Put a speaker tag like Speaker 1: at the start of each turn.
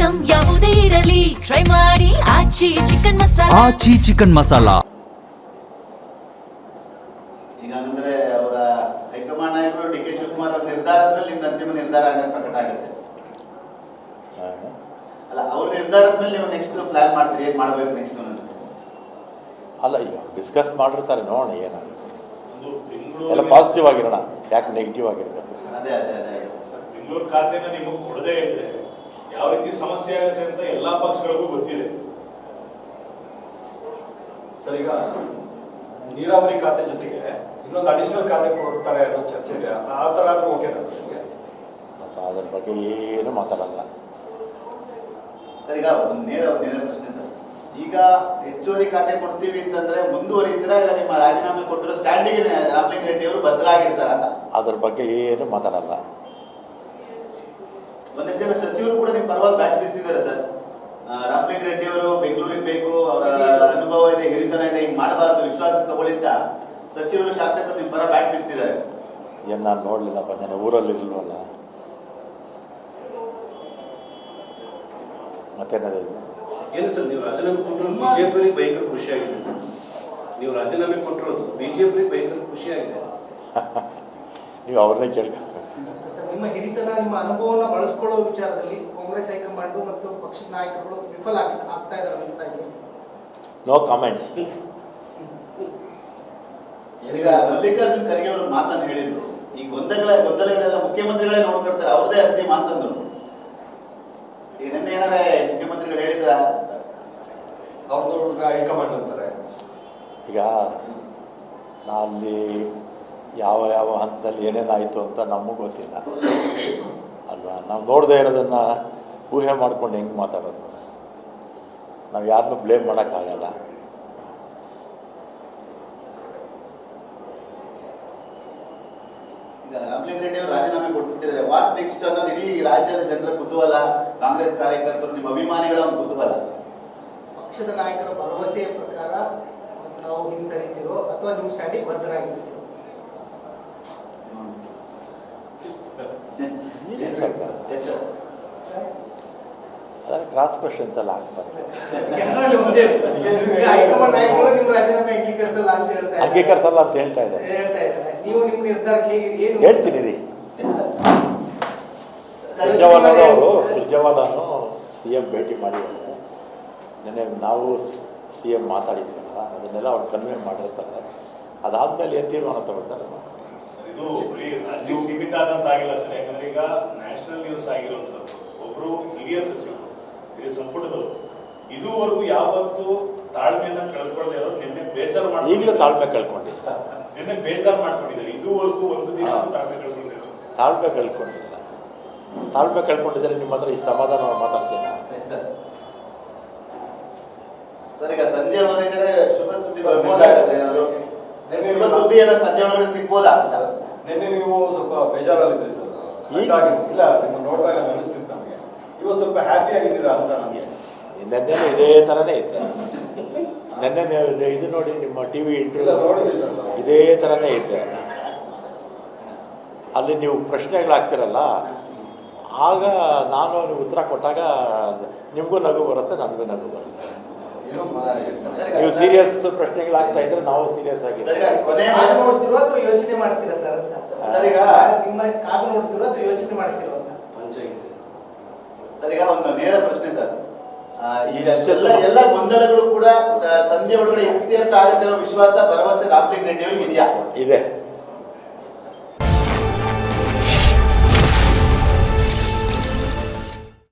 Speaker 1: Item ಯಾವುದೇ ಇರಲಿ try ಮಾಡಿ ಆಚಿ ಚಿಕನ್ ಮಸಾಲಾ.
Speaker 2: ಆಚಿ ಚಿಕನ್ ಮಸಾಲಾ.
Speaker 3: ಈಗ ಅಂದ್ರೆ ಅವರ ಹೈಕಮಾಂಡ್ ನಾಯಕರು ಡಿ ಕೆ ಶಿವಕುಮಾರ್ ಅವರ ನಿರ್ಧಾರದ ಮೇಲೆ ನಿಮ್ದು ಅಂತಿಮ ನಿರ್ಧಾರ ಆಗೋದು ಪ್ರಕಟ ಆಗುತ್ತೆ. ಅಲ್ಲ, ಅವ್ರ ನಿರ್ಧಾರದ ಮೇಲೆ ನೀವು ನೆಕ್ಸ್ಟ್ ಪ್ಲಾನ್ ಮಾಡ್ತೀರಿ, ಏನ್ ಮಾಡ್ಬೇಕು ನೆಕ್ಸ್ಟ್ ಅನ್ನೋದು?
Speaker 4: ಅಲ್ಲ, ಈಗ ಡಿಸ್ಕಸ್ ಮಾಡಿರ್ತಾರೆ, ನೋಡೋಣ ಏನಾಗುತ್ತೆ. ಎಲ್ಲ ಪಾಸಿಟಿವ್ ಆಗಿರೋಣ, ಯಾಕೆ ನೆಗೆಟಿವ್ ಆಗಿರ್ಬೇಕು?
Speaker 3: ಅದೇ ಅದೇ ಅದೇ
Speaker 5: ಸರ್, ಬೆಂಗಳೂರು ಖಾತೆನ ನಿಮಗೆ ಕೊಡದೇ ಇದ್ರೆ ಯಾವ ರೀತಿ ಸಮಸ್ಯೆ ಆಗುತ್ತೆ ಅಂತ ಎಲ್ಲಾ ಪಕ್ಷಗಳಿಗೂ ಗೊತ್ತಿದೆ
Speaker 6: ಸರ್. ಈಗ ನೀರಾವರಿ ಖಾತೆ ಜೊತೆಗೆ ಇನ್ನೊಂದು ಅಡಿಷನಲ್ ಖಾತೆ ಕೊಡ್ತಾರೆ ಅನ್ನೋ ಚರ್ಚೆ ಇದೆ. ಆ ಥರ ಆದ್ರೂ ಓಕೆನಾ ಸರ್ ನಿಮಗೆ?
Speaker 4: ಅದ್ರ ಬಗ್ಗೆ ಏನು ಮಾತಾಡಲ್ಲ
Speaker 3: ಸರ್. ಈಗ ಒಂದು ನೇರ ಪ್ರಶ್ನೆ ಸರ್. ಈಗ ಹೆಚ್ಚುವರಿ ಖಾತೆ ಕೊಡ್ತೀವಿ ಅಂತಂದ್ರೆ ಮುಂದುವರಿತೀರಾ, ಇಲ್ಲ ನಿಮ್ಮ ರಾಜೀನಾಮೆ ಕೊಟ್ಟಿರೋ ಸ್ಟ್ಯಾಂಡಿಗೆ ರಾಮಲಿಂಗ ರೆಡ್ಡಿ ಅವರು ಭದ್ರಾಗಿರ್ತಾರ ಅಂತ?
Speaker 4: ಅದ್ರ ಬಗ್ಗೆ ಏನು ಮಾತಾಡಲ್ಲ.
Speaker 3: ಒಂದಷ್ಟು ಜನ ಸಚಿವರು ಕೂಡ ನಿಮ್ಮ ಪರವಾಗಿ ಬ್ಯಾಟ್ ಬೀಸ್ತಿದ್ದಾರೆ ಸರ್. ರಾಮಲಿಂಗ ರೆಡ್ಡಿ ಅವರು ಬೆಂಗಳೂರಿಗೆ ಬೇಕು, ಅವರ ಅನುಭವ ಇದೆ, ಹಿರಿತನ ಇದೆ, ಹಿಂಗ್ ಮಾಡಬಾರ್ದು, ವಿಶ್ವಾಸ ತಗೊಳ್ಳಿಂತ ಸಚಿವರು ಶಾಸಕರು ನಿಮ್ಮ ಪರ ಬ್ಯಾಟ್ ಬೀಸ್ತಿದ್ದಾರೆ.
Speaker 4: ಏನು ನಾನು ನೋಡ್ಲಿಲ್ಲಪ್ಪ, ನಾನು ಊರಲ್ಲಿ ಇರಲ್ವಲ್ಲ. ಮತ್ತೇನದು
Speaker 7: ಏನು ಸರ್, ನೀವು ರಾಜೀನಾಮೆ ಕೊಟ್ಟರು ಬಿಜೆಪಿ ಭಯಂಕರ ಖುಷಿಯಾಗಿದೆ ಸರ್. ನೀವು ರಾಜೀನಾಮೆ ಕೊಟ್ಟಿರೋದು ಬಿಜೆಪಿ ಭಯಂಕರ ಖುಷಿಯಾಗಿದೆ.
Speaker 4: ನೀವು ಅವ್ರನ್ನೇ ಕೇಳ್ಕೊ.
Speaker 8: ನಿಮ್ಮ ಹಿರಿತನ, ನಿಮ್ಮ ಅನುಭವನ ಬಳಸ್ಕೊಳ್ಳೋ ವಿಚಾರದಲ್ಲಿ ಕಾಂಗ್ರೆಸ್ ಹೈಕಮಾಂಡ್ ಮತ್ತು ಪಕ್ಷದ ನಾಯಕರುಗಳು ವಿಫಲ ಆಗ್ತಾ ಇದ್ದಾರೆ ಅನಿಸ್ತಾ ಇದೆ.
Speaker 4: No comments.
Speaker 3: ಈಗ ಮಲ್ಲಿಕಾರ್ಜುನ್ ಖರ್ಗೆ ಅವರು ಮಾತನ್ನು ಹೇಳಿದ್ರು, ಈ ಗೊಂದಲಗಳೆಲ್ಲ ಮುಖ್ಯಮಂತ್ರಿಗಳೇ ನೋಡ್ಕೊಳ್ತಾರೆ, ಅವ್ರದೇ ಅಂತಿಮ ಅಂತಂದ್ರು. ಈಗ ನಿನ್ನೆ ಏನಾರ ಮುಖ್ಯಮಂತ್ರಿಗಳು ಹೇಳಿದ್ರ?
Speaker 6: ಅವ್ರದ್ದು ಹೈಕಮಾಂಡ್ ಅಂತಾರೆ.
Speaker 4: ಈಗ ಅಲ್ಲಿ ಯಾವ ಯಾವ ಹಂತದಲ್ಲಿ ಏನೇನಾಯಿತು ಅಂತ ನಮಗೂ ಗೊತ್ತಿಲ್ಲ ಅಲ್ವಾ. ನಾವು ನೋಡದೇ ಇರೋದನ್ನು ಊಹೆ ಮಾಡ್ಕೊಂಡು ಹೆಂಗೆ ಮಾತಾಡೋದು? ನಾವು ಯಾರನ್ನೂ ಬ್ಲೇಮ್ ಮಾಡೋಕ್ಕಾಗಲ್ಲ.
Speaker 3: ಈಗ ರಾಮಲಿಂಗ ರೆಡ್ಡಿ ಅವರು ರಾಜೀನಾಮೆ ಕೊಟ್ಬಿಟ್ಟಿದ್ದಾರೆ, ವಾಟ್ ನೆಕ್ಸ್ಟ್ ಅನ್ನೋದು ಇಡೀ ರಾಜ್ಯದ ಜನರ ಕುತೂಹಲ, ಕಾಂಗ್ರೆಸ್ ಕಾರ್ಯಕರ್ತರು, ನಿಮ್ಮ ಅಭಿಮಾನಿಗಳ ಒಂದು ಕುತೂಹಲ.
Speaker 8: ಪಕ್ಷದ ನಾಯಕರ ಭರವಸೆಯ ಪ್ರಕಾರ ನಾವು ಹಿಂಸರಿತಿರೋ ಅಥವಾ ನಿಮ್ಮ ಸ್ಟ್ಯಾಂಡಿಗೆ ಬದ್ಧರಾಗಿರ್ತೀರೋ?
Speaker 4: ಅದರ ಕ್ರಾಸ್ ಕ್ವಶನ್ಸ್ ಎಲ್ಲ ಆಗ್ಬಾರ್ದು.
Speaker 8: ಹೈಕಮಾಂಡ್ ನಾಯಕರು ನಿಮ್ಮ ರಾಜೀನಾಮೆ ಅಂಗೀಕರಿಸಲ್ಲ ಅಂತ
Speaker 4: ಅಂಗೀಕರಿಸಲ್ಲ ಅಂತ ಹೇಳ್ತಾ ಇದ್ದಾರೆ.
Speaker 8: ನೀವು ನಿಮ್ಮ ನಿರ್ಧಾರಕ್ಕೆ ಏನು
Speaker 4: ಹೇಳ್ತೀನಿ ರೀ. ಸುರ್ಜೇವಾಲನು CM ಭೇಟಿ ಮಾಡಿದ್ದಾರೆ. ನೆನ್ನೆ ನಾವು CM ಮಾತಾಡಿದ್ವಲ್ಲ, ಅದನ್ನೆಲ್ಲ ಅವ್ರು ಕನ್ವೆ ಮಾಡಿರ್ತಾರೆ. ಅದಾದ್ಮೇಲೆ ಏನು ತೀರ್ಮಾನ ತಗೊಳ್ತಾರೆ?
Speaker 5: ಇದು ರಾಜ್ಯಕ್ಕೆ ಸೀಮಿತ ಆದಂತ ಆಗಿಲ್ಲ ಸರ್. ಯಾಕಂದ್ರೆ ಈಗ ನ್ಯಾಷನಲ್ ನ್ಯೂಸ್ ಆಗಿರುವಂತದ್ದು ಒಬ್ರು ಹಿರಿಯ ಸಚಿವರು, ಹಿರಿಯ ಸಂಪುಟದವರು ಇದುವರೆಗೂ ಯಾವತ್ತು ತಾಳ್ಮೆಯನ್ನ ಕಳ್ಕೊಳ್ಳದೆ ಇರೋರು ನಿನ್ನೆ ಬೇಜಾರು ಮಾಡಿ,
Speaker 4: ಈಗಲೂ ತಾಳ್ಮೆ ಕಳ್ಕೊಂಡಿಲ್ಲ.
Speaker 5: ನಿನ್ನೆ ಬೇಜಾರು ಮಾಡ್ಕೊಂಡಿದ್ದಾರೆ. ಇದುವರೆಗೂ ಒಂದು ದಿನ ತಾಳ್ಮೆ ಕಳ್ಕೊಂಡಿದ್ದಾರೆ.
Speaker 4: ತಾಳ್ಮೆ ಕಳ್ಕೊಂಡಿಲ್ಲ. ತಾಳ್ಮೆ ಕಳ್ಕೊಂಡಿದ್ದಾರೆ. ನಿಮ್ಮ ಹತ್ರ ಇಷ್ಟು ಸಮಾಧಾನ ಮಾತಾಡ್ತೀನಿ
Speaker 3: ಸರ್. ಈಗ ಸಂಜೆ ಹೊರಗಡೆ ಶುಭ ಸುದ್ದಿ ಬರ್ಬೋದಾಗತ್ತೆ ಏನಾದ್ರು? ಶುಭ ಸುದ್ದಿ ಎಲ್ಲ ಸಂಜೆ ಹೊರಗಡೆ ಸಿಗ್ಬೋದಾ?
Speaker 6: ನಿನ್ನೆ ನೀವು ಸ್ವಲ್ಪ ಬೇಜಾರಲ್ಲಿದ್ರಿ ಸರ್. ಇಲ್ಲ, ನಿಮ್ಮ ನೋಡಿದಾಗ ಅನಿಸ್ತಿತ್ತು ನಮಗೆ. ಇವತ್ತು ಸ್ವಲ್ಪ ಹ್ಯಾಪಿ ಆಗಿದ್ದೀರಾ ಅಂತ ನನಗೆ.
Speaker 4: ನೆನ್ನೆ ಇದೇ ಥರನೇ ಇತ್ತು. ನೆನ್ನೆ ಇದು ನೋಡಿ, ನಿಮ್ಮ TV ಇಂಟರ್ವ್ಯೂ
Speaker 6: ನೋಡಿದ್ರಿ ಸರ್.
Speaker 4: ಇದೇ ಥರನೇ ಇದ್ದೆ. ಅಲ್ಲಿ ನೀವು ಪ್ರಶ್ನೆಗಳಾಗ್ತಿರಲ್ಲ, ಆಗ ನಾನು ನೀವು ಉತ್ತರ ಕೊಟ್ಟಾಗ ನಿಮಗೂ ನಗು ಬರುತ್ತೆ, ನನಗೂ ನಗು ಬರುತ್ತೆ. ನೀವು ಸೀರಿಯಸ್ ಪ್ರಶ್ನೆಗಳಾಗ್ತಾ ಇದ್ರೆ ನಾವು ಸೀರಿಯಸ್ ಆಗಿದ್ದೀವಿ.
Speaker 8: ನೋಡ್ತಿರೋ ಅಥವಾ ಯೋಚನೆ ಮಾಡ್ತೀರಾ ಸರ್ ಅಂತ? ಸರ್, ಈಗ ನಿಮ್ಮ ಕಾದು ನೋಡ್ತಿರೋ ಅಥವಾ ಯೋಚನೆ ಮಾಡ್ತಿರೋ ಅಂತ?
Speaker 3: ಸರ್, ಈಗ ಒಂದು ನೇರ ಪ್ರಶ್ನೆ ಸರ್. ಎಲ್ಲ ಗೊಂದಲಗಳು ಕೂಡ ಸಂಜೆ ಒಳಗಡೆ ಇತ್ಯರ್ಥ ಆಗುತ್ತೆ ಅನ್ನೋ ವಿಶ್ವಾಸ, ಭರವಸೆ ರಾಮಲಿಂಗ ರೆಡ್ಡಿ ಅವರಿಗೆ ಇದೆಯಾ?
Speaker 4: ಇದೆ.